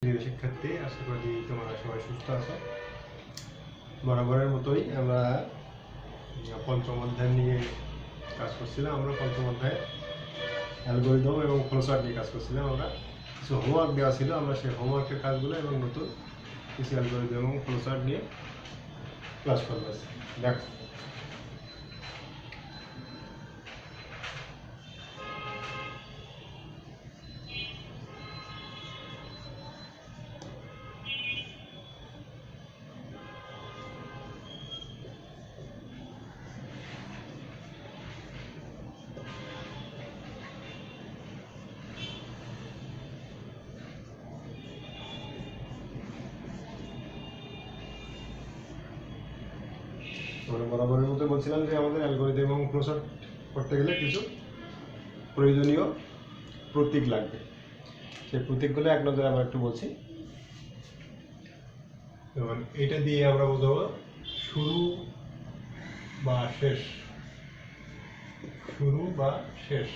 প্রিয় শিক্ষার্থী, আশা করি তোমরা সবাই সুস্থ আছো। বরাবরের মতোই আমরা পঞ্চম অধ্যায় নিয়ে কাজ করছিলাম। আমরা পঞ্চম অধ্যায়ে অ্যালগরিদম এবং ফ্লোচার্ট নিয়ে কাজ করছিলাম। আমরা কিছু হোমওয়ার্ক দেওয়া ছিল, আমরা সেই হোমওয়ার্কের কাজগুলো এবং নতুন কিছু অ্যালগরিদম এবং ফ্লোচার্ট নিয়ে ক্লাস করবো। দেখো, আমরা বরাবরের মতো বলছিলাম যে আমাদের অ্যালগরিদম এবং ফ্লোচার্ট করতে গেলে কিছু প্রয়োজনীয় প্রতীক লাগবে। সেই প্রতীকগুলো এক নজরে আমরা একটু বলছি। যেমন এটা দিয়ে আমরা বোঝাবো শুরু বা শেষ। শুরু বা শেষ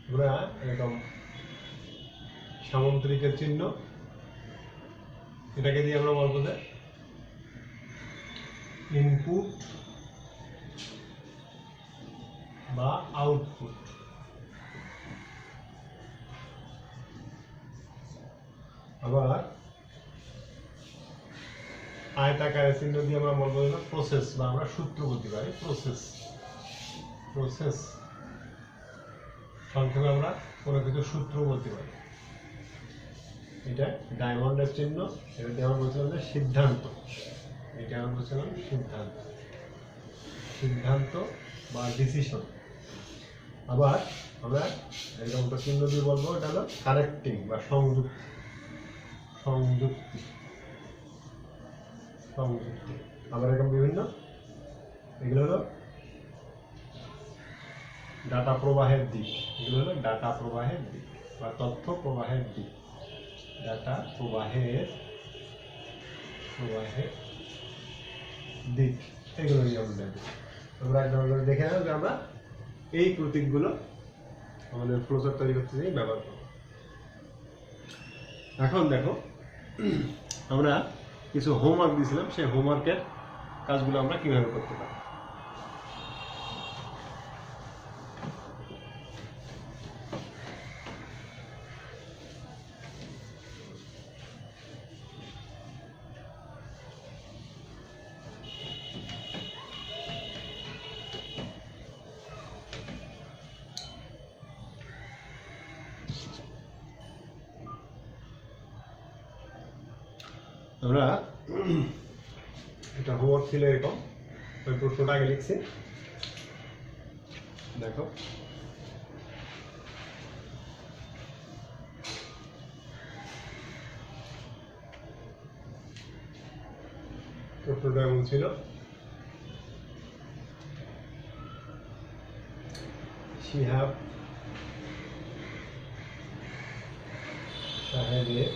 আমরা এরকম সামুদ্রিকের চিহ্ন, এটাকে দিয়ে আমরা বলবো যে ইনপুট বা আউটপুট। আবার আয়তাকারের চিহ্ন দিয়ে আমরা বলবো প্রসেস, বা আমরা সূত্র বলতে পারি প্রসেস। প্রসেস সংক্ষেপে আমরা কোনো কিছু সূত্র বলতে পারি। এটা ডায়মন্ডের চিহ্ন, এটা দিয়ে আমরা বলছিলাম যে সিদ্ধান্ত। এটা আমরা বলছিলাম সিদ্ধান্ত, সিদ্ধান্ত বা ডিসিশন। আবার আমরা এরকম একটা চিহ্ন দিয়ে বলবো, এটা হলো কানেক্টিং বা সংযুক্তি। সংযুক্তি, সংযুক্তি। আবার এরকম বিভিন্ন, এগুলো হলো ডাটা প্রবাহের দিক। এগুলো হলো ডাটা প্রবাহের দিক বা তথ্য প্রবাহের দিক। ডাটা প্রবাহের দিক, এগুলো নিয়ে আমরা দেখব। আমরা একদম দেখে নেব যে আমরা এই প্রতীকগুলো আমাদের ফ্লোচার্ট তৈরি করতে গিয়ে ব্যবহার করব। এখন দেখো, আমরা কিছু হোমওয়ার্ক দিয়েছিলাম, সেই হোমওয়ার্কের কাজগুলো আমরা কিভাবে করতে পারি। আমরা এটা হোমওয়ার্ক ছিল এরকম, ওই প্রশ্নটা আগে লিখছি। দেখো, প্রশ্নটা এমন ছিল, শিহাব সাহেবের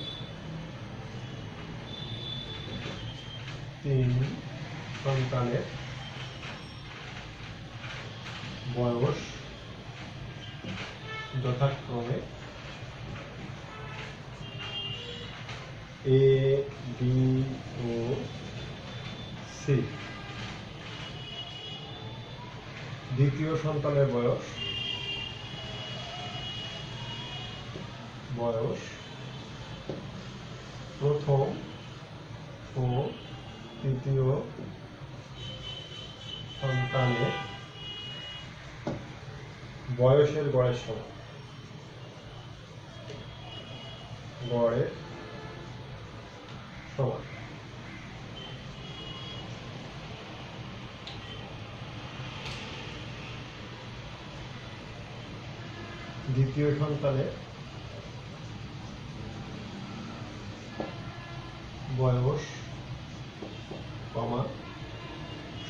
3 সন্তানের বয়স যথাক্রমে A, B ও C। দ্বিতীয় সন্তানের বয়স প্রথম ও তৃতীয় সন্তানের বয়সের গড়ের সমান। গড়ের সমান। দ্বিতীয় সন্তানের বয়স কমা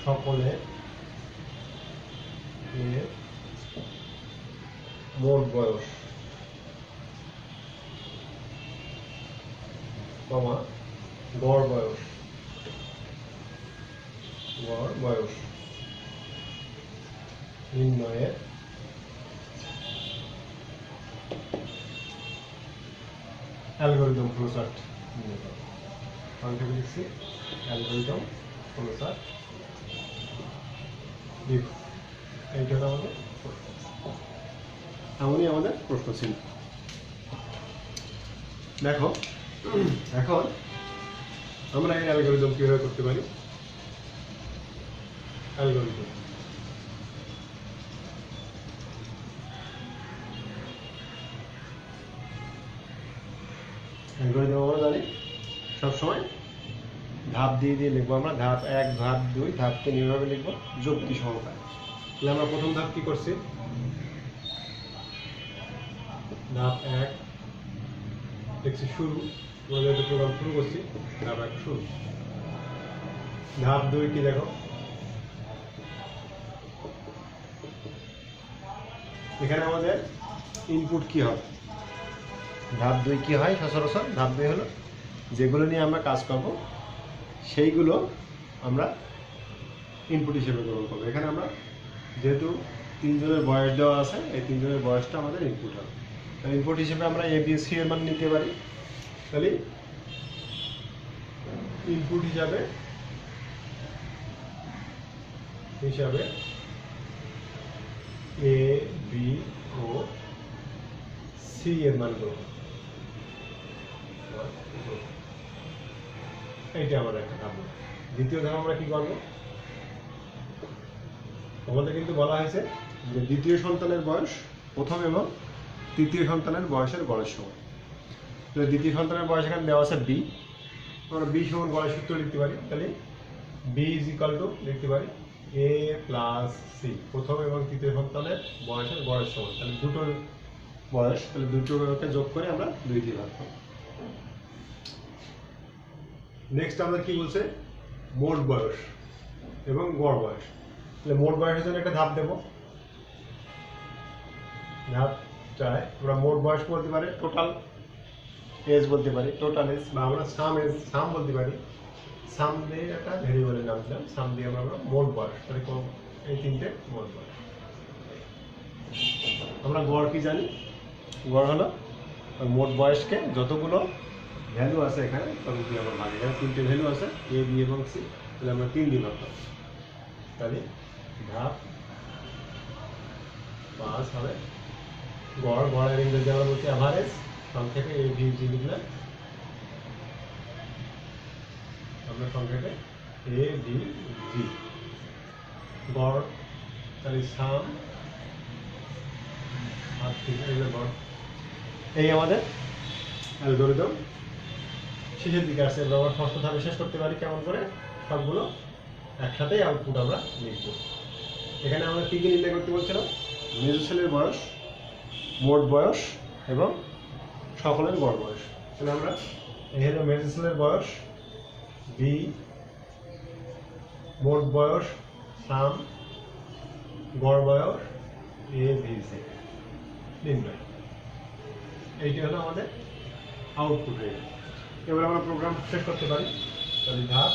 সকলের মোট বয়স কমা গড় বয়স নির্ণয়ের অ্যালগরিদম ফ্লোচার্ট সংক্ষেপে লিখছি অ্যালগরিদম ফ্লোচার্ট লিখো। এইটা হলো আমাদের প্রশ্ন, এমনই আমাদের প্রশ্ন ছিল। দেখো এখন আমরা এই অ্যালগরিদম কিভাবে করতে পারি। অ্যালগরিদম আমরা জানি সবসময় ধাপ দিয়ে দিয়ে লিখবো আমরা, ধাপ 1 ধাপ 2 ধাপ 3 এইভাবে লিখবো যুক্তি সহকারে। তাহলে আমরা প্রথম ধাপ কি করছি, ধাপ 1 লিখছি শুরু, আমরা প্রোগ্রাম শুরু করছি, ধাপ 1 শুরু। ধাপ 2 কি দেখো, এখানে আমাদের ইনপুট কি হবে। ধাপ 2 কি হয় সচরাচর, ধাপ 2 হলো যেগুলো নিয়ে আমরা কাজ করব সেইগুলো আমরা ইনপুট হিসেবে গ্রহণ করবো। এখানে আমরা যেহেতু 3 জনের বয়স দেওয়া আছে, এই 3 জনের বয়সটা আমাদের ইনপুট হবে। ইনপুট হিসেবে আমরা এ বি সি এর মান নিতে পারি। তাহলে ইনপুট হিসাবে এ বি ও সি এর মান গ্রহণ, এইটা আমাদের একটা ধাপ। দ্বিতীয় ধাপ আমরা কি করবো, আমাদের কিন্তু বলা হয়েছে যে দ্বিতীয় সন্তানের বয়স প্রথম এবং তৃতীয় সন্তানের বয়সের গড়ের সমান। তো দ্বিতীয় সন্তানের বয়স এখানে দেওয়া আছে বি, আমরা বি সমান গড়ের সূত্র লিখতে পারি। তাহলে বি ইজ ইকাল টু লিখতে পারি এ প্লাস সি, প্রথম এবং তৃতীয় সন্তানের বয়সের গড়ের সমান। তাহলে দুটোর বয়স, তাহলে দুটোকে যোগ করে আমরা 2 দিয়ে ভাগ করব। নেক্সট আমাদের কি বলছে, মোট বয়স এবং গড় বয়স। তাহলে মোট বয়সের জন্য একটা ধাপ দেব, ধাপটায় আমরা মোট বয়স বলতে পারি, টোটাল এজ বলতে পারি, টোটাল এজ, বা আমরা সাম এজ সাম বলতে পারি। সাম দিয়ে একটা ভেরিয়েবলের নাম দিলাম, সাম দিয়ে আমরা মোট বয়স, তাহলে এই 3টে মোট বয়স। আমরা গড় কি জানি, গড় হলো মোট বয়সকে যতগুলো ভ্যালু আছে এখানে তখন কি আমরা ভাগ, এখানে 3টে ভ্যালু আছে এ বি এবং সি, তাহলে আমরা 3 দিয়ে ভাগ করব। তাহলে ধাপ 5 হবে গড়, গড়ের ইংরেজি আমরা বলছি অ্যাভারেজ, সংক্ষেপে এ বি জি লিখলাম আমরা, সংক্ষেপে এ বি জি গড়। তাহলে সাম আর গড়। এই আমাদের অ্যালগরিদম শেষের দিকে আসছে। এবার আমরা ষষ্ঠ ধাপে শেষ করতে পারি কেমন করে, সবগুলো একসাথেই আউটপুট আমরা লিখব। এখানে আমরা কী কী নির্ণয় করতে বলছিলাম, মেজোসেলের বয়স, মোট বয়স এবং সকলের গড় বয়স। তাহলে আমরা এই হলো মেজোসেলের বয়স বি, মোট বয়স সাম, গড় বয়স এ বি সি নির্ণয়। এইটি হলো আমাদের আউটপুট হয়ে গেল। এবার আমরা প্রোগ্রাম শেষ করতে পারি। তাহলে ধাপ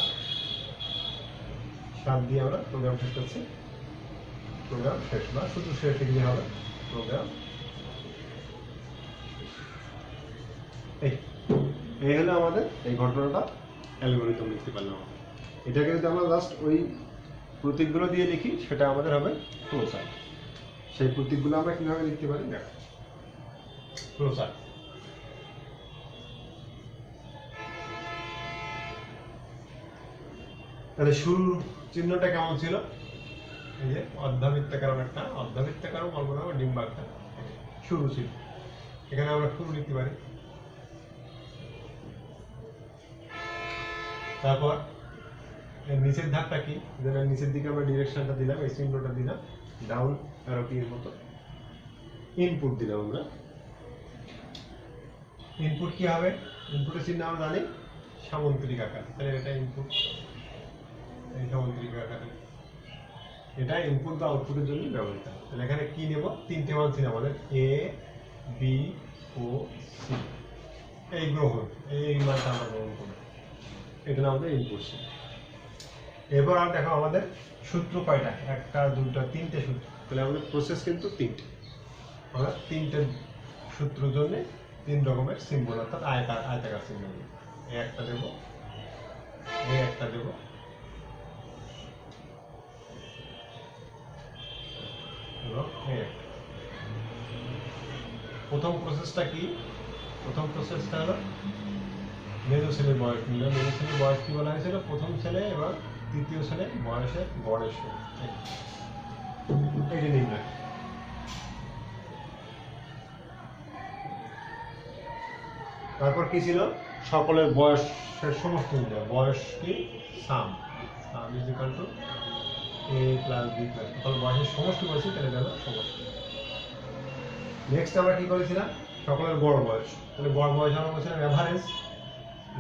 7 দিয়ে আমরা প্রোগ্রাম শেষ করছি, প্রোগ্রাম শেষ বা শুধু শেষ দিলে হবে প্রোগ্রাম। এই হলো আমাদের এই ঘটনাটা অ্যালগরিদম লিখতে পারলাম। এটাকে যদি আমরা জাস্ট ওই প্রতীকগুলো দিয়ে লিখি সেটা আমাদের হবে ফ্লোচার্ট। সেই প্রতীকগুলো আমরা কিভাবে লিখতে পারি দেখো, ফ্লোচার্ট। তাহলে শুরুর চিহ্নটা কেমন ছিল, এই যে অর্ধবৃত্তাকার, একটা অর্ধবৃত্তাকার বলবো না, ডিম্বাকার শুরু ছিল। এখানে আমরা শুরু লিখতে পারি। তারপর নিচের ধাপটা কি, যেটা নিচের দিকে আমরা ডিরেকশনটা দিলাম, এই চিহ্নটা দিলাম ডাউন অ্যারো কির মতো। ইনপুট দিলাম আমরা, ইনপুট কি হবে, ইনপুটের চিহ্ন আমরা জানি সামন্তরিক আকার, তাহলে এটা ইনপুট, এই সামন্তরিক আকার, এটা ইনপুট বা আউটপুটের জন্য ব্যবহৃত। তাহলে এখানে কি নেব, 3টে মান ছিল আমাদের এ বি ও সি, এই গ্রহণ, এই মানটা আমরা গ্রহণ করব, এটা আমাদের ইনপুট ছিল। এবার আর দেখো আমাদের সূত্র কয়টা, 1টা 2টা 3টে সূত্র। তাহলে আমাদের প্রসেস কিন্তু 3টে, আমরা 3টে সূত্রের জন্য তিন রকমের সিম্বল, অর্থাৎ আয়তাকার সিম্বল। এই একটা দেব, এই একটা দেব, এবং এই একটা। প্রথম প্রসেসটা কি? প্রথম প্রসেসটা হলো মেজো ছেলের বয়স নির্ণয়। মেজো ছেলের বয়স কি বলা হয়েছিল? প্রথম ছেলে এবং তৃতীয় ছেলে বয়সের গড়ের সঙ্গে এটা নির্ণয়। তারপর কি ছিল? সকলের বয়সের সমষ্টি নির্ণয়। বয়স কি? সাম is equal two a plus b plus, সকল বয়সের সমষ্টি বলছি, তাহলে গেল সমষ্টি। নেক্সট আমরা কি করেছিলাম? সকলের গড় বয়স। তাহলে গড় বয়স আমরা বলছিলাম অ্যাভারেজ,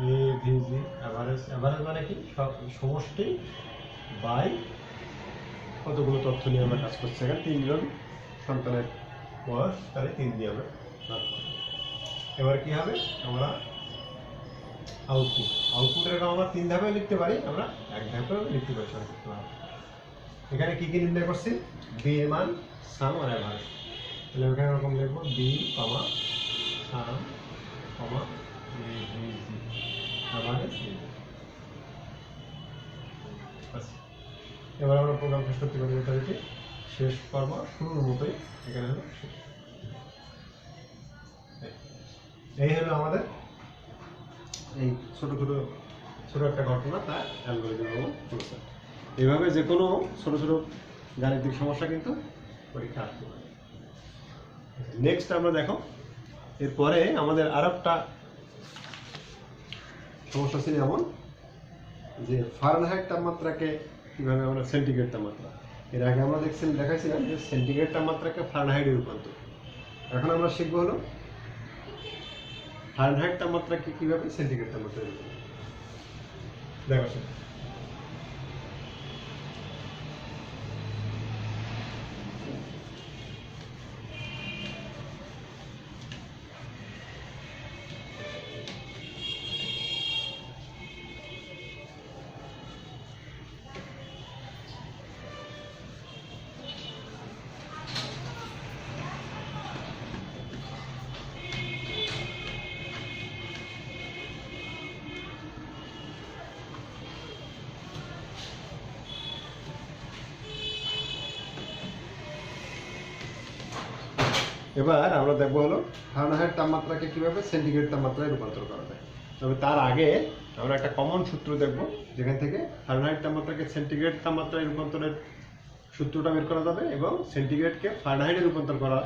AVG অ্যাভারেজ। অ্যাভারেজ মানে কি? সমষ্টি বাই কতগুলো তথ্য নিয়ে আমরা কাজ করছি। এখানে 3 জন সন্তানের বয়স, তাহলে 3 দিয়ে আমরা ভাগ করব। এবার কি হবে? আমরা আউটপুটের আমরা 3 ধাপে লিখতে পারি, আমরা 1 ধাপেও লিখতে পারি। এখানে কি কি নির্ণয় করছি? বি এর মান, সাম আর অ্যাভারেজ। তাহলে এখানে এরকম লিখবো বি কমা সাম কমা অ্যাভারেজ। এবার আমরা প্রোগ্রাম শেষ করতে পারি। যথারীতি শেষ করব শুরুর মতোই। এখানে হলো এই হলো আমাদের এই ছোট একটা ঘটনা, তার অ্যালগরিদম এবং প্রসেস। এইভাবে যে কোনো ছোট গাণিতিক সমস্যা কিন্তু পরীক্ষা আসতে পারে। নেক্সট আমরা দেখো, এরপরে আমাদের আর একটা সমস্যা ছিল এমন যে ফারেনহাইট তাপমাত্রাকে কিভাবে আমরা সেন্টিগ্রেড তাপমাত্রা, এর আগে আমরা দেখাইছিলাম যে সেন্টিগ্রেড তাপমাত্রাকে ফারেনহাইটে রূপান্তর। এখন আমরা শিখবো হলো ফারেনহাইট তাপমাত্রাকে কিভাবে সেন্টিগ্রেড তাপমাত্রায় রূপান্তর। দেখো সেটা এবার আমরা দেখবো হলো ফারেনহাইট তাপমাত্রাকে কিভাবে সেন্টিগ্রেড তাপমাত্রায় রূপান্তর করা যায়। তবে তার আগে আমরা একটা কমন সূত্র দেখব, যেখান থেকে ফারেনহাইট তাপমাত্রাকে সেন্টিগ্রেড তাপমাত্রায় রূপান্তরের সূত্রটা বের করা যাবে এবং সেন্টিগ্রেডকে ফারেনহাইটে রূপান্তর করার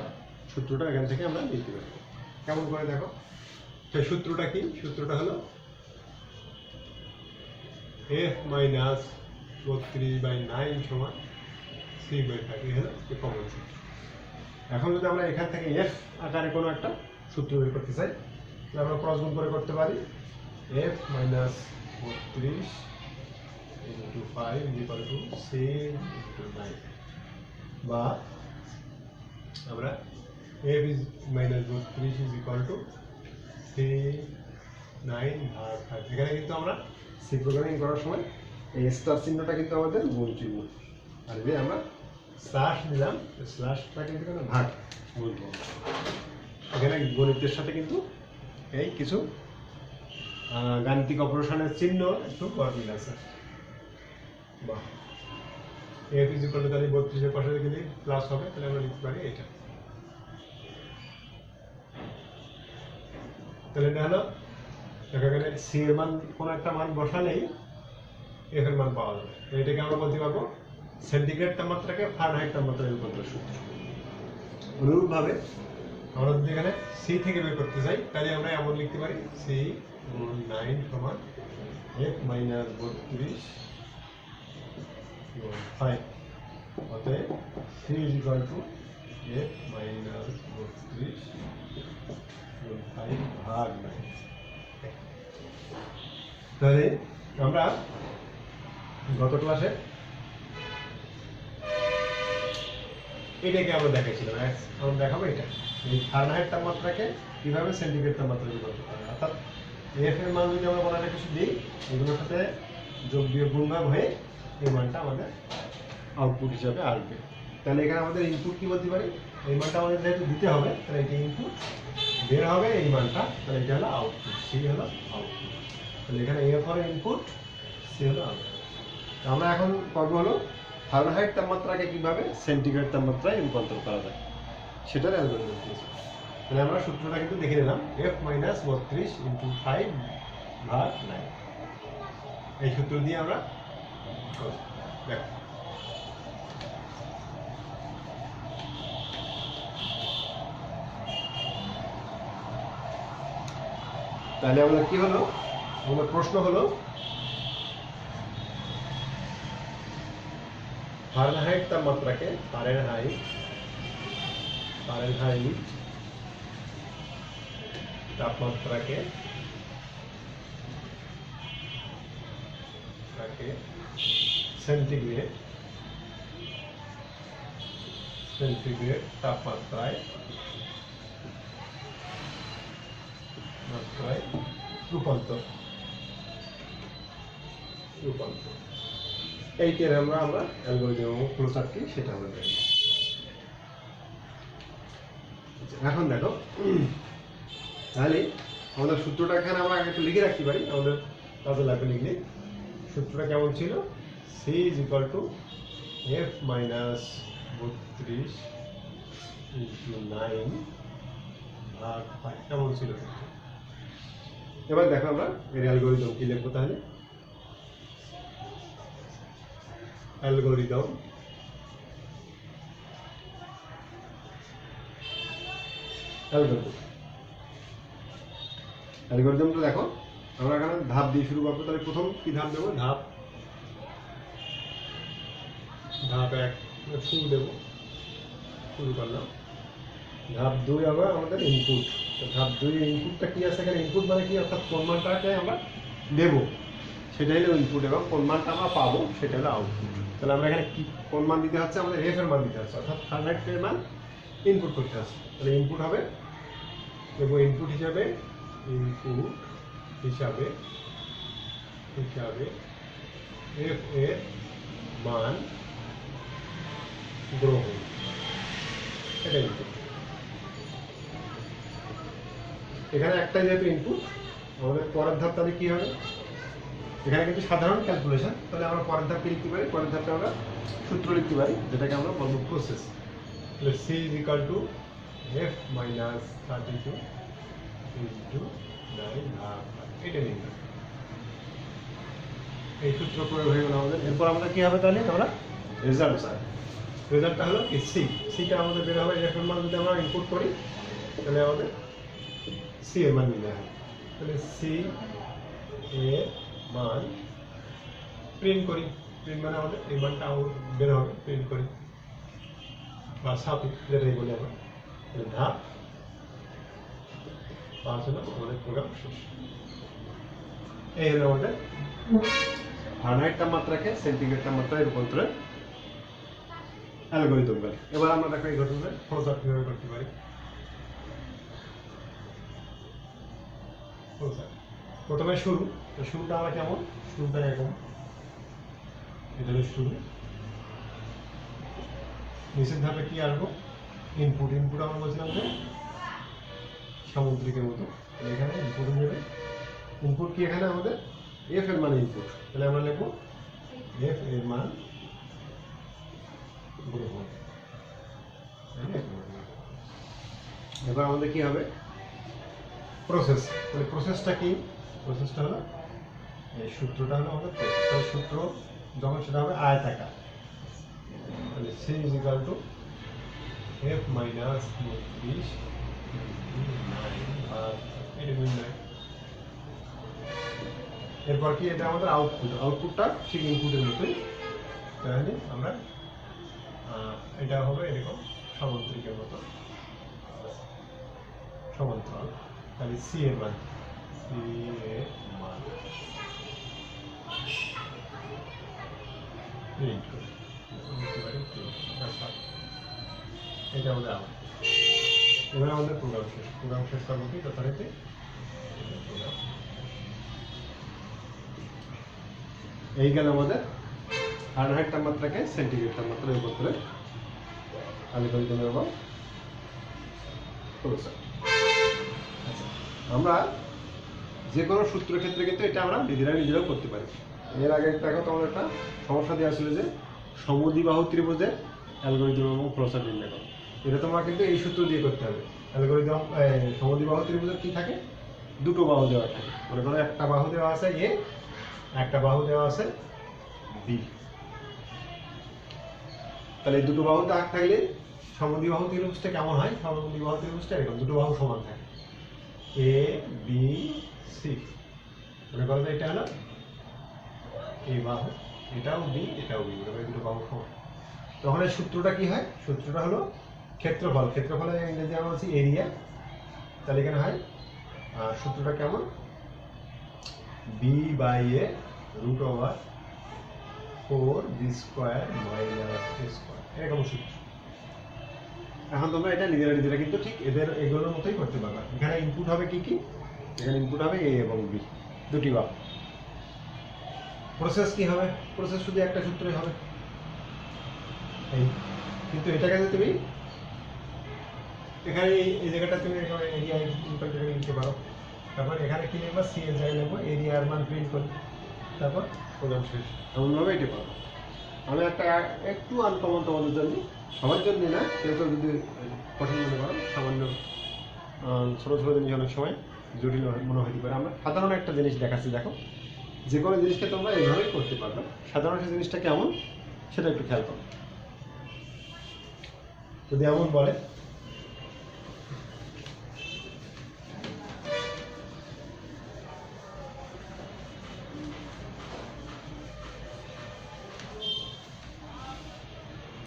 সূত্রটা এখান থেকে আমরা লিখতে পারবো। কেমন করে দেখো, সেই সূত্রটা কি? সূত্রটা হলো F মাইনাস 32/9 সমান c/5। এই হলো কমন সূত্র। এখন যদি আমরা এখান থেকে এফ আকারে কোনো একটা সূত্র বের করতে চাই, তাহলে আমরা ক্রস গুণ করে করতে পারি। f minus 32 into 5 equal to c into 9, বা আমরা f is minus 32 is equal two c 9 ভাগ 5। এখানে কিন্তু আমরা সি প্রোগ্রামিং করার সময় এই স্টার চিহ্নটা কিন্তু আমাদের গুণ চিহ্ন, আর যে আমরা স্ল্যাশ দিলাম, স্ল্যাশটা কিন্তু কোনো ভাগ বলবো। এখানে গণিতের সাথে কিন্তু এই কিছু গাণিতিক অপারেশনের চিহ্ন একটু মিল আছে। বাহ, এফ ইজ ইকুয়াল টু, তাহলে 32-এর পাশে গেলে প্লাস হবে, তাহলে আমরা লিখতে পারি এটা। তাহলে এটা হলো, দেখা গেলে সি এর মান কোনো একটা মান বসালেই এফ এর মান পাওয়া যাবে। এটাকে আমরা বলতে পারবো সেন্টিগ্রেড তাপমাত্রাকে ফারেনহাইট তাপমাত্রায় রূপান্তর সূত্র। অনুরূপভাবে আমরা যদি এখানে সি থেকে বের করতে চাই, তাহলে আমরা এমন লিখতে পারি সি গুণ 9 সমান f মাইনাস 32 গুণ 5। অতএব C is equal to f minus 32 গুণ 5 ভাগ 9। তাহলে আমরা গত ক্লাসে এটাকে আমরা দেখাইছিলাম, আমরা দেখাবো এটা এই ফারেনহাইট তাপমাত্রাকে কিভাবে সেন্টিগ্রেড তাপমাত্রায় রূপান্তর করা যায়। অর্থাৎ এফ এর মান যদি আমরা কোনো একটা কিছু দিই, এগুলোর সাথে যোগ বিয়োগ গুণভাগ হয়ে এই মানটা আমাদের আউটপুট হিসাবে আসবে। তাহলে এখানে আমাদের ইনপুট কি বলতে পারি? এই মানটা আমাদের যেহেতু দিতে হবে, তাহলে এটা ইনপুট, বের হবে এই মানটা, তাহলে এটা হলো আউটপুট, সি হলো আউটপুট। তাহলে এখানে এফ হলো ইনপুট, সি হলো আউটপুট। আমরা এখন করবো হলো ফারেনহাইট তাপমাত্রাকে কিভাবে সেন্টিগ্রেড তাপমাত্রায় রূপান্তর করা যায় সেটার অ্যালগরিদম দিয়েছি। তাহলে আমরা সূত্রটা কিন্তু দেখে নিলাম, এফ মাইনাস 32 ইন্টু 5/9, এই সূত্র দিয়ে আমরা দেখো। তাহলে আমাদের কি হলো, আমাদের প্রশ্ন হলো ফারেনহাইট তাপমাত্রাকে ফারেনহাইট তাপমাত্রাকে সেন্টিগ্রেড তাপমাত্রায় রূপান্তর এইটার আমরা অ্যালগরিদম ফ্লোচার্ট কি সেটা আমরা দেখি। এখন দেখো, তাহলে আমাদের সূত্রটা এখানে আমরা একটু লিখে রাখতে পারি, আমাদের কাজে লাগবে লিখলে। সূত্রটা কেমন ছিল, C is equal to F minus 32 into 9/5, কেমন ছিল। এবার দেখো আমরা এর অ্যালগরিদম কি লিখবো। তাহলে অ্যালগরিদমটা দেখো, আমরা এখানে ধাপ দিয়ে শুরু করবো। তাহলে প্রথম কি ধাপ দেবো, ধাপ 1 শুরু করলাম। ধাপ 2 আবার আমাদের ইনপুট। ধাপ 2 এর ইনপুটটা কি আছে এখানে, ইনপুট মানে কি, অর্থাৎ কোন মানটাকে আমরা দেব সেটাই হলো ইনপুট, এবং কোন মানটা আমরা পাবো সেটা হলো আউটপুট। তাহলে আমরা এখানে কি কোন মান দিতে হচ্ছে, আমাদের এফ এর মান দিতে হচ্ছে, অর্থাৎ ফারেনহাইটের মান ইনপুট করতে হচ্ছে। তাহলে ইনপুট হবে, দেবো ইনপুট হিসাবে এফ এর মান গ্রহণ, এটা ইনপুট। এখানে একটাই যেহেতু ইনপুট, আমাদের পরের ধাপ তাহলে কি হবে, এখানে কিন্তু সাধারণ ক্যালকুলেশন। তাহলে আমরা পরের ধাপে লিখতে পারি, পরের ধাপে আমরা সূত্র লিখতে পারি, যেটাকে আমরা বলবো প্রসেস। তাহলে C is equal to F minus 32 into 9/5, এটা লিখলাম। এই সূত্র প্রয়োগ হয়ে গেল আমাদের। এরপর আমাদের কি হবে, তাহলে আমরা রেজাল্টটা হলো কি, সিটা আমাদের বের হবে। এফ এর মান যদি আমরা ইনপুট করি, তাহলে আমাদের সি এর মান নিতে হবে। তাহলে সি এর মান প্রিন্ট করি, প্রিন্ট মানে আমাদের এই মানটা বের হবে, প্রিন্ট করি বা সাপিক যেটাই বলি আমরা। ধাপ 5 হলো আমাদের প্রোগ্রাম শেষ। এই হলো আমাদের ফারেনহাইট তাপমাত্রাকে সেন্টিগ্রেড তাপমাত্রায় রূপান্তরের অ্যালগরিদম বলে। এবার আমরা দেখো এই ঘটনায় ফ্লোচার্ট কিভাবে করতে পারি। প্রথমে শুরুটা আমরা কেমন, শুরুটা এরকম, এটা হলো শুরু। নিচের ধাপে কি আসবো, ইনপুট আমরা বলছিলাম যে সামুদ্রিকের মতো। এখানে ইনপুট নেবে, ইনপুট কি এখানে আমাদের এফ এর মান ইনপুট। তাহলে আমরা লিখবো এফ এর মান গ্রহণ। এবার আমাদের কি হবে, প্রসেস। তাহলে প্রসেসটা কি, প্রসেসটা হলো এই সূত্রটা হলো আমাদের প্রসেস। তাহলে সূত্র যখন সেটা হবে আয়তাকার, তাহলে C is equal to F minus 32 9/9। এরপর কি, এটা আমাদের আউটপুটটা ঠিক ইনপুটের মতোই। তাহলে আমরা এটা হবে এরকম সামুদ্রিকের মতো সমান্তরাল। তাহলে সি এর মান প্রিন্ট করি, এটা আমাদের আউটপুট। এবার আমাদের প্রোগ্রাম শেষ করবো কি যথারীতি। এই গেল আমাদের ফারেনহাইট তাপমাত্রাকে সেন্টিগ্রেড তাপমাত্রায় রূপান্তরের অ্যালগরিদম এবং আচ্ছা, আমরা যে কোনো সূত্রের ক্ষেত্রে কিন্তু এটা আমরা নিজেরাও করতে পারি। এর আগে দেখো তোমার একটা সমস্যা দেওয়া ছিল যে সমদ্বিবাহু ত্রিভুজের অ্যালগরিদম এবং ফ্লোচার্ট নির্ণয় করো। এটা তোমরা কিন্তু এই সূত্র দিয়ে করতে হবে। অ্যালগরিদম সমদ্বিবাহু ত্রিভুজের কি থাকে, দুটো বাহু দেওয়া থাকে। মনে করো একটা বাহু দেওয়া আছে এ, একটা বাহু দেওয়া আছে বি। তাহলে এই দুটো বাহু থাকলে সমদ্বিবাহু ত্রিভুজটা কেমন হয়? সমদ্বিবাহু ত্রিভুজটা এরকম, দুটো বাহু সমান থাকে, এ বি সি। মনে করো এটা হলো এ বাহু, এটাও বি, এটাও বি, দুটো বাহু সমান। তখন এই সূত্রটা কি হয়? সূত্রটা হলো ক্ষেত্রফল। ক্ষেত্রফলের ইংরেজি আমরা বলছি এরিয়া। তাহলে এখানে হয় সূত্রটা কেমন? B by A root over 4b square minus a square, এরকম সূত্র। এখন তোমরা এটা নিজেরা কিন্তু ঠিক এগুলোর মতোই করতে পারবে। এখানে ইনপুট হবে কি কি? এখানে ইনপুট হবে এ এবং বি, দুটি বাহু। প্রসেস কি হবে? প্রসেস শুধু একটা সূত্রই হবে এই, কিন্তু এটাকে যদি তুমি এখানে এই জায়গাটা তুমি এরিয়া ইনপুট লিখতে পারো। তারপর এখানে কি লিখবা? সি এর জায়গায় লিখবো এরিয়ার মান প্রিন্ট করি, তারপর প্রোগ্রাম শেষ। এমনভাবে এটি পাবো। আমি একটা একটু আনকমন তোমাদের জন্য, সবার জন্য না, কেউ কেউ যদি কঠিন মনে করো, সামান্য ছোটো ছোটো জিনিস অনেক সময় জটিল মনে হতে পারে। আমরা সাধারণ একটা জিনিস দেখাচ্ছি, দেখো যে কোনো জিনিসকে তোমরা এইভাবেই করতে পারবে। সাধারণ সেই জিনিসটা কেমন সেটা একটু খেয়াল করো। যদি এমন বলে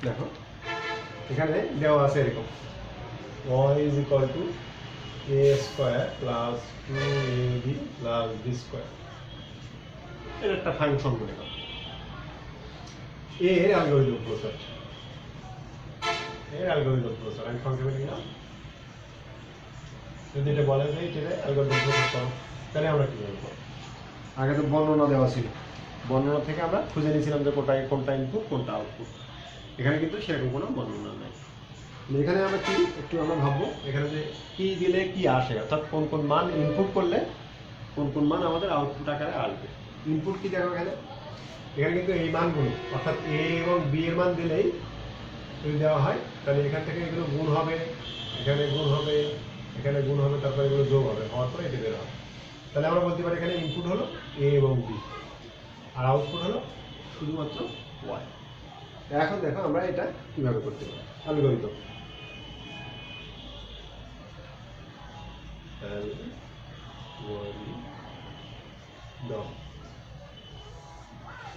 দেখো এখানে দেওয়া আছে এরকম y is equal to a square plus 2ab plus b square, এর একটা ফাংশন মনে করো। এর অ্যালগরিদম প্রসেস, আমি ফাংশনে লিখলাম। যদি এটা বলে যে এটা অ্যালগরিদম প্রসেস করো, তাহলে আমরা কি করব? আগে তো বর্ণনা দেওয়া ছিল, বর্ণনা থেকে আমরা খুঁজে নিয়েছিলাম যে কোনটা ইনপুট কোনটা আউটপুট। এখানে কিন্তু সেরকম কোনো বর্ণনা নাই। এখানে আমরা কি একটু আমরা ভাববো, এখানে যে কি দিলে কি আসে, অর্থাৎ কোন কোন মান ইনপুট করলে কোন কোন মান আমাদের আউটপুট আকারে আসবে। ইনপুট কি দেখো এখানে কিন্তু এই মানগুলো, অর্থাৎ এ এবং বি এর মান দিলেই যদি দেওয়া হয়, তাহলে এখান থেকে এগুলো গুণ হবে, এখানে গুণ হবে, এখানে গুণ হবে, তারপরে এগুলো যোগ হবে, হওয়ার পরে এটি বের হবে। তাহলে আমরা বলতে পারি এখানে ইনপুট হলো এ এবং বি, আর আউটপুট হলো শুধুমাত্র ওয়াই। এখন দেখো আমরা এটা কিভাবে করতে পারি। অ্যালগরিদম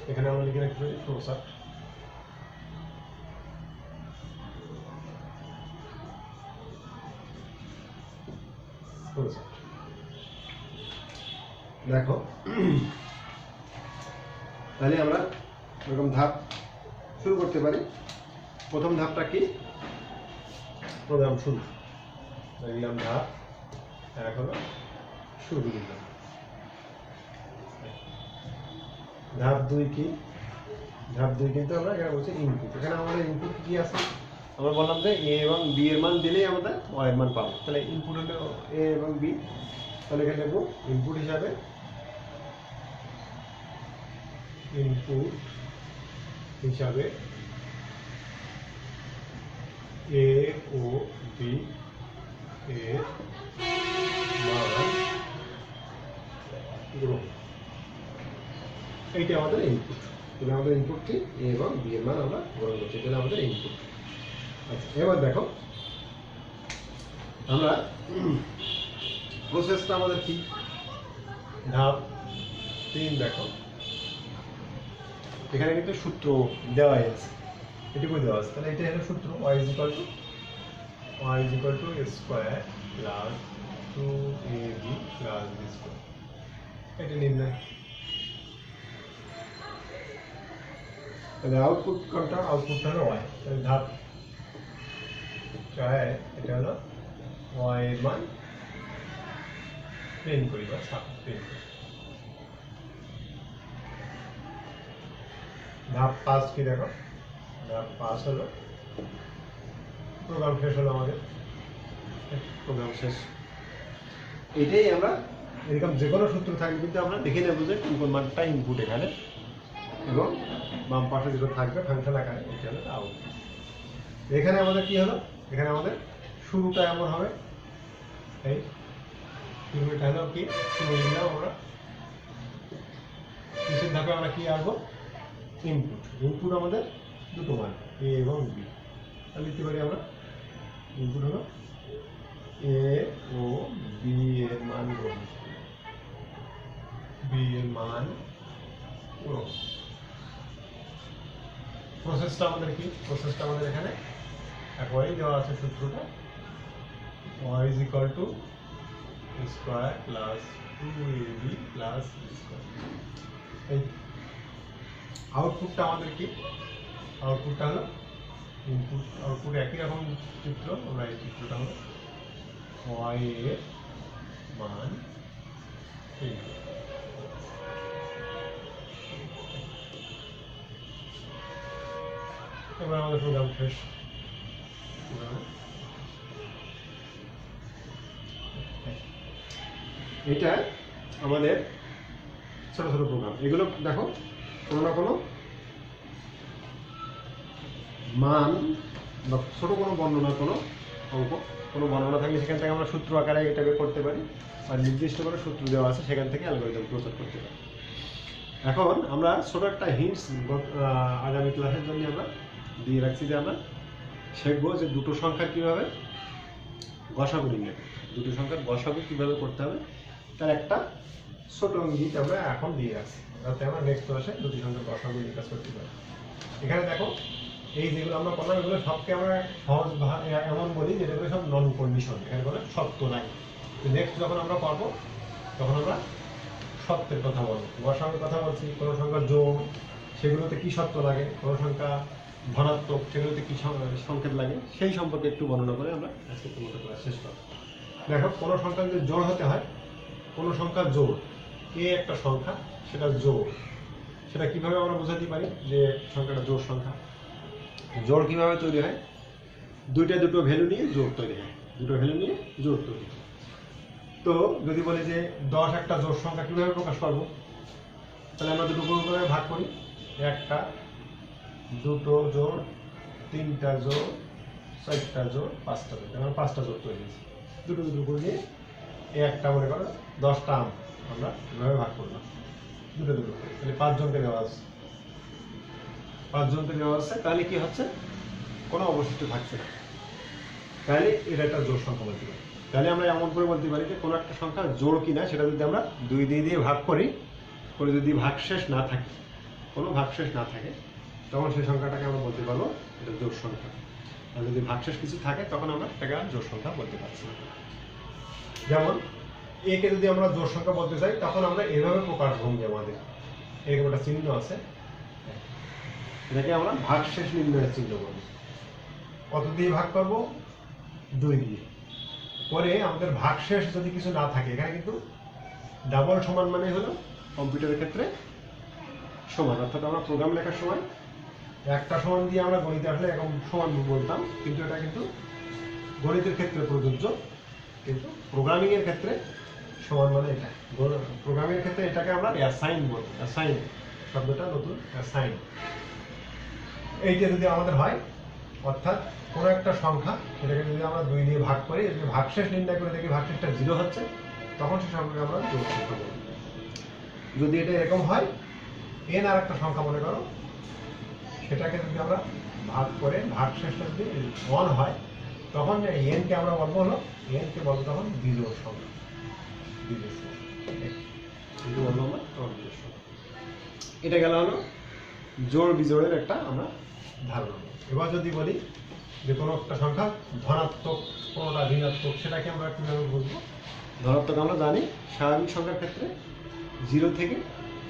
এখানে আমরা লিখে রাখতে পারি ফ্লোচার্ট। দেখো তাহলে আমরা এরকম ধাপ শুরু করতে পারি। প্রথম ধাপটা কি? প্রোগ্রাম শুরু দিলাম, ধাপ এক হলো শুরু দিলাম। ধাপ দুই কি? ধাপ দুই কিন্তু আমরা এখানে বলছি ইনপুট। এখানে আমাদের ইনপুট কি আছে? আমরা বললাম যে এ এবং বি এর মান দিলেই আমরা ওয়াই এর মান পাবো। তাহলে ইনপুট হলো এ এবং বি, তাহলে এখানে লিখবো ইনপুট হিসাবে এ ও বি এর মান গ্রহণ, এইটা আমাদের ইনপুট। তাহলে আমাদের ইনপুট কি? এ এবং বি এর মান আমরা গ্রহণ করছি, তাহলে আমাদের ইনপুট। আচ্ছা, এবার দেখো আমরা প্রসেসটা আমাদের কি? ধাপ 3 দেখো এখানে কিন্তু সূত্র দেওয়া আছে, এটুকু দেওয়া আছে। তাহলে এটা হলো সূত্র y is equal to a square plus 2ab plus b square, এটা নির্ণয়। তাহলে আউটপুট কোনটা? আউটপুটটা হলো y। তাহলে ধাপ 4 এটা হলো y এর মান প্রিন্ট করি বা প্রিন্ট করি। ধাপ 5 কি দেখো? ধাপ 5 হলো প্রোগ্রাম শেষ হলো আমাদের। প্রোগ্রাম শেষ। এটাই আমরা এরকম যে কোনো সূত্র থাকলে কিন্তু আমরা দেখে নেব যে কোন মানটা ইনপুট এখানে, এবং বাম পাশে যেটা থাকবে ফাংশন আকারে এটা হলো আউটপুট। এখানে আমাদের কি হলো, এখানে আমাদের শুরুটা এমন হবে, এই শুরুটা হলো কি, শুরু নিলাম আমরা নিচের ধাপে আমরা কি আসবো, ইনপুট। ইনপুট আমাদের দুটো মান এ এবং বি, তাহলে লিখতে পারি আমরা ইনপুট হলো এ ও বি এর মান গ্রহণ, বি এর মান গ্রহণ। প্রসেসটা আমাদের কি, প্রসেসটা আমাদের এখানে একবারই দেওয়া আছে সূত্রটা, y is equal to a square plus 2ab plus b square। এই আউটপুটটা আমাদের কি, আউটপুটটা হলো ইনপুট আউটপুট একই রকম চিত্র, আমরা এই চিত্রটা হলো y এর মান ইনপুট। এবার আমাদের প্রোগ্রাম শেষ। এটা আমাদের ছোট ছোট প্রোগ্রাম, এগুলো দেখো কোনো না কোনো মান বা ছোট কোনো বর্ণনা, কোনো অঙ্ক, কোনো বর্ণনা থাকলে সেখান থেকে আমরা সূত্র আকারে এটাকে করতে পারি, আর নির্দিষ্ট করে সূত্র দেওয়া আছে সেখান থেকে অ্যালগরিদম প্রচার করতে পারি। এখন আমরা ছোট একটা হিন্টস আগামী ক্লাসের জন্য আমরা দিয়ে রাখছি, যে আমরা শিখবো যে দুটো সংখ্যার কীভাবে গসাগু নির্ণয়, দুটো সংখ্যার গসাগু কীভাবে করতে হবে, তার একটা ছোট ইঙ্গিত আমরা এখন দিয়ে রাখছি, যাতে আমরা নেক্সট ক্লাসে দুটি সংখ্যার গসাগু নিয়ে কাজ করতে পারি। এখানে দেখো এই যেগুলো আমরা করলাম এগুলো সবকে আমরা সহজ এমন বলি যে এগুলো সব নন কন্ডিশন, এখানে কোনো সত্য নাই। নেক্সট যখন আমরা করবো তখন আমরা সত্যের কথা বলবো, গসাগুর কথা বলছি, কোনো সংখ্যার যোগ সেগুলোতে কি সত্য লাগে, কোনো সংখ্যা ধনাত্মক সেগুলোতে কি সংকেত লাগে, সেই সম্পর্কে একটু বর্ণনা করে আমরা আজকে তোমাদের ক্লাস শেষ করব। দেখো কোনো সংখ্যা যদি জোড় হতে হয়, কোনো সংখ্যার জোড়, এ একটা সংখ্যা সেটা জোড়, সেটা কিভাবে আমরা বোঝাতে পারি যে সংখ্যাটা জোড় সংখ্যা। জোড় কিভাবে তৈরি হয়, দুটো ভ্যালু নিয়ে জোড় তৈরি হয়, দুটো ভ্যালু নিয়ে জোড় তৈরি হয়। তো যদি বলি যে 10 একটা জোড় সংখ্যা কিভাবে প্রকাশ করবো, তাহলে আমরা দুটো গুণ করে ভাগ করি, একটা, দুটো জোড়, তিনটা জোড়, চারটা জোড়, পাঁচটা জোড়, আমরা 5টা জোড় তৈরি হয়েছে। দুটো করে নিয়ে এই একটা মনে করো 10টা আম আমরা এভাবে ভাগ করলাম, দুটো করে, তাহলে 5 জনকে দেওয়া আছে, 5 জনকে দেওয়া আছে, তাহলে কি হচ্ছে, কোনো অবশিষ্ট থাকছে না, তাহলে এটা একটা জোড় সংখ্যা বলতে পারি। তাহলে আমরা এমন করে বলতে পারি যে কোনো একটা সংখ্যা জোড় কিনা সেটা যদি আমরা 2 দিয়ে ভাগ করি, করে যদি ভাগশেষ না থাকে, কোনো ভাগশেষ না থাকে, তখন সেই সংখ্যাটাকে আমরা বলতে পারবো এটা জোড় সংখ্যা। আর যদি ভাগশেষ কিছু থাকে তখন আমরা এটাকে জোড় সংখ্যা বলতে পারছি না। যেমন একে যদি আমরা জোড় সংখ্যা বলতে চাই তখন আমরা এভাবে প্রকাশভঙ্গি, আমাদের এরকম একটা চিহ্ন আছে, এটাকে আমরা ভাগশেষ নির্ণয়ের চিহ্ন বলি। কত দিয়ে ভাগ করবো, 2 দিয়ে। পরে আমাদের ভাগশেষ যদি কিছু না থাকে, এখানে কিন্তু ডাবল সমান মানে হলো কম্পিউটারের ক্ষেত্রে সমান, অর্থাৎ আমরা প্রোগ্রাম লেখার সময় একটা সমান দিয়ে আমরা গণিতে আসলে এরকম সমান বলতাম, কিন্তু এটা কিন্তু গণিতের ক্ষেত্রে প্রযোজ্য, কিন্তু প্রোগ্রামিং এর ক্ষেত্রে সমান মানে এটা, প্রোগ্রামিং এর ক্ষেত্রে এটাকে আমরা অ্যাসাইন বলি, অ্যাসাইন শব্দটা নতুন, অ্যাসাইন। এইটা যদি আমাদের হয়, অর্থাৎ কোনো একটা সংখ্যা সেটাকে যদি আমরা 2 দিয়ে ভাগ করি, যদি ভাগশেষ নির্ণয় করে দেখি ভাগশেষটা 0 হচ্ছে, তখন সেই সংখ্যাকে আমরা জোড় সংখ্যা বলি। যদি এটা এরকম হয়, n আর একটা সংখ্যা মনে করো, সেটাকে যদি আমরা ভাগ করে ভাগশেষটা যদি 1 হয়, তখন n কে আমরা বলবো হলো, n কে বলবো তখন বিজোড় সংখ্যা, বিজোড় সংখ্যা, কিন্তু বলবো আমরা তখন বিজোড় সংখ্যা। এটা গেল হলো জোড় বিজোড়ের একটা আমরা ধারণা। এবার যদি বলি যে কোনো একটা সংখ্যা ধনাত্মক, কোনোটা ঋণাত্মক, সেটাকে আমরা কিভাবে বুঝবো। ধনাত্মক আমরা জানি স্বাভাবিক সংখ্যার ক্ষেত্রে 0 থেকে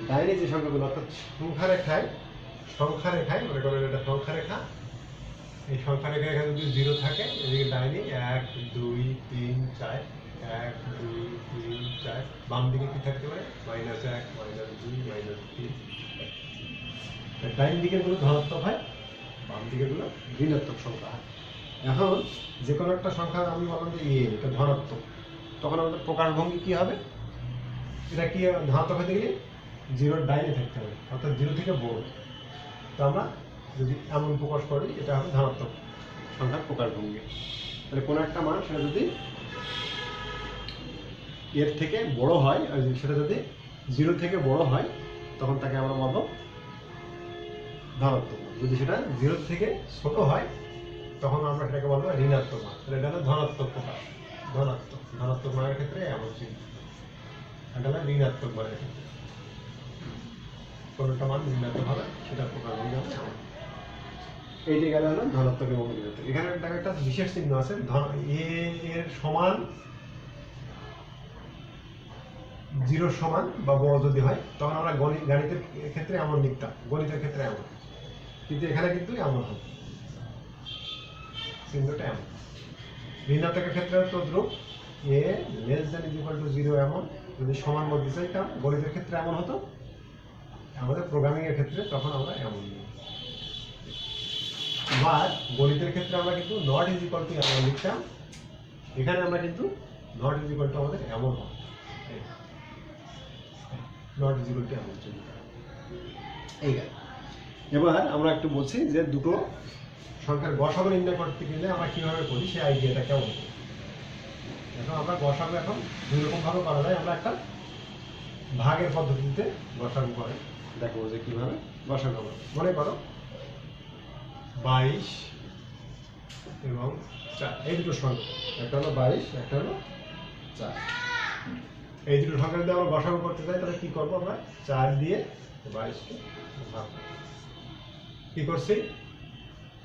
ডাইনে যে সংখ্যাগুলো, অর্থাৎ সংখ্যা রেখায় মনে করেন এটা সংখ্যা রেখা, এই সংখ্যা রেখা এখানে যদি 0 থাকে, এদিকে ডাইনে 1 2 3 4, 1 2 3 4, বাম দিকে কি থাকতে পারে, -1 -2 -3। ডাইন দিকের গুলো ধনাত্মক হয়, বাম দিকের গুলো ঋণাত্মক সংখ্যা হয়। এখন যে কোনো একটা সংখ্যা আমি বললাম যে এটা ধনাত্মক, তখন আমাদের প্রকাশভঙ্গি কি হবে? এটা কি ধনাত্মক হতে গেলে জিরোর ডাইনে থাকতে হবে, অর্থাৎ জিরো থেকে বড়। তো আমরা যদি এমন প্রকাশ করি, এটা হবে ধনাত্মক সংখ্যার প্রকাশভঙ্গি। তাহলে কোনো একটা মান সেটা যদি এর থেকে বড় হয়, সেটা যদি জিরো থেকে বড় হয়, তখন তাকে আমরা বলবো ধনাত্মক মান। যদি সেটা জিরো থেকে ছোট হয়, তখন আমরা সেটাকে বলবো ঋণাত্মক মান। তাহলে এটা হলো ধনাত্মক প্রকাশ। ধনাত্মক মানের ক্ষেত্রে এমন চিহ্ন, এটা হলো ঋণাত্মক মানের ক্ষেত্রে কোনোটা মান ঋণাত্মক হবে, সেটা প্রকাশভঙ্গি হবে এমন। এইটি গেল হলো ধনাত্মক এবং ঋণাত্মক। এখানে একটা বিশেষ চিহ্ন আছে, এর সমান জিরোর সমান বা বড় যদি হয়, তখন আমরা গণিতের ক্ষেত্রে এমন লিখতাম, গণিতের ক্ষেত্রে এমন। কিন্তু এখানে কিন্তু এমন হবে, চিহ্নটা এমন। ঋণাত্মকের ক্ষেত্রে তদ্রুপ, a less than is equal to zero এমন যদি সমান বলতে চাইতাম, গণিতের ক্ষেত্রে এমন হতো, আমাদের প্রোগ্রামিং এর ক্ষেত্রে তখন আমরা এমন লিখি। বা গণিতের ক্ষেত্রে আমরা কিন্তু নট ইজ ইকুয়াল টু এমন লিখতাম, এখানে আমরা কিন্তু নট ইজ ইকুয়াল টু আমাদের এমন হবে, নট ইজ ইকুয়াল টু এমন জন্য। এই গেল। এবার আমরা একটু বলছি যে দুটো সংখ্যার গসাগু নির্ণয় করতে গেলে আমরা কিভাবে করি, সেই আইডিয়াটা কেমন। এখন আমরা গসাগু এখন দুই রকম ভাবে করা যায়। আমরা একটা ভাগের পদ্ধতিতে গসাগু করে দেখো যে কিভাবে গসাগু হবে। মনে করো 22 এবং 4, এই দুটো সংখ্যা, একটা হলো 22, একটা হলো 4। এই দুটো সংখ্যা যদি আমরা গসাগু করতে চাই, তাহলে কি করবো? আমরা 4 দিয়ে 22কে ভাগ করব। কি করছি?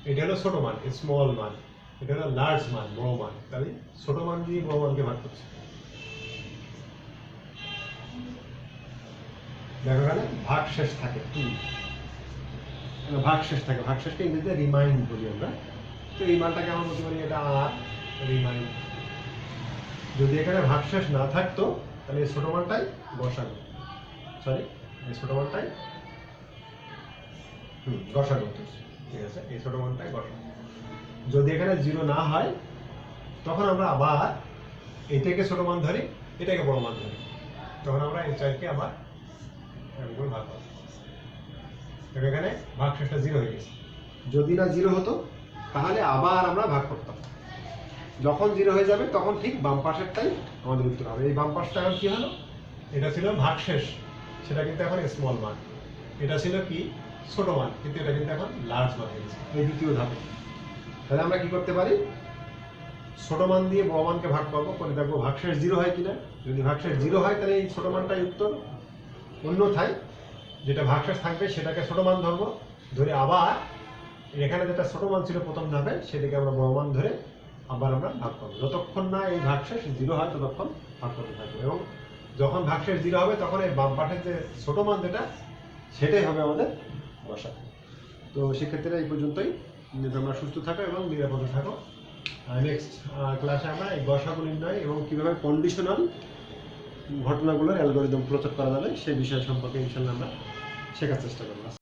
এটা হলো ছোট মান, স্মল মান, এটা হলো লার্জ মান, বড় মান। তাহলে ছোট মান দিয়ে বড় মানকে ভাগ করছি। দেখো এখানে ভাগ শেষ থাকে, ভাগ শেষ থাকে, ভাগ শেষকে ইংরেজিতে রিমাইন্ড বলি আমরা। তো এই মানটাকে আমরা বলতে পারি এটা আর রিমাইন্ড। যদি এখানে ভাগ শেষ না থাকতো, তাহলে এই ছোট মানটাই গসাগু, সরি এই ছোট মানটাই গসাগু, ঠিক আছে, এই ছোট মানটাই গসাগু। যদি এখানে জিরো না হয়, তখন আমরা আবার এটাকে ছোট মান ধরি, এটাকে বড় মান ধরি, তখন আমরা এই 4কে আবার ভাগ করব। এখানে ভাগ শেষটা জিরো হয়ে গেছে। যদি না জিরো হতো, তাহলে আবার আমরা ভাগ করতাম। যখন জিরো হয়ে যাবে, তখন ঠিক বাম পাশেরটাই আমাদের উত্তর হবে। এই বাম পাশটা এখন কি হলো? এটা ছিল ভাগ শেষ, সেটা কিন্তু এখন স্মল মান। এটা ছিল কি ছোট মান, কিন্তু এটা কিন্তু এখন লার্জ মান হয়ে গেছে এই দ্বিতীয় ধাপে। তাহলে আমরা কি করতে পারি? ছোট মান দিয়ে বড় মানকে ভাগ করবো, করে দেখবো ভাগশেষ জিরো হয় কিনা। যদি ভাগশেষ জিরো হয়, তাহলে এই ছোট মানটাই উত্তর। অন্যথায় যেটা ভাগশেষ থাকবে সেটাকে ছোট মান ধরবো, ধরে আবার এখানে যেটা ছোট মান ছিল প্রথম ধাপে, সেটাকে আমরা বড় মান ধরে আবার আমরা ভাগ করবো। যতক্ষণ না এই ভাগশেষ জিরো হয়, ততক্ষণ ভাগ করতে থাকবো। এবং যখন ভাগশেষ জিরো হবে, তখন এই বাম পাশের যে ছোট মান যেটা, সেটাই হবে আমাদের গসাগু। তো সেক্ষেত্রে এই পর্যন্তই। তোমরা সুস্থ থাকো এবং নিরাপদে থাকো। নেক্সট ক্লাসে আমরা এই গসাগু নির্ণয় এবং কিভাবে কন্ডিশনাল ঘটনাগুলোর অ্যালগরিদম প্রচার করা যাবে সেই বিষয় সম্পর্কে ইনশাআল্লাহ আমরা শেখার চেষ্টা করব।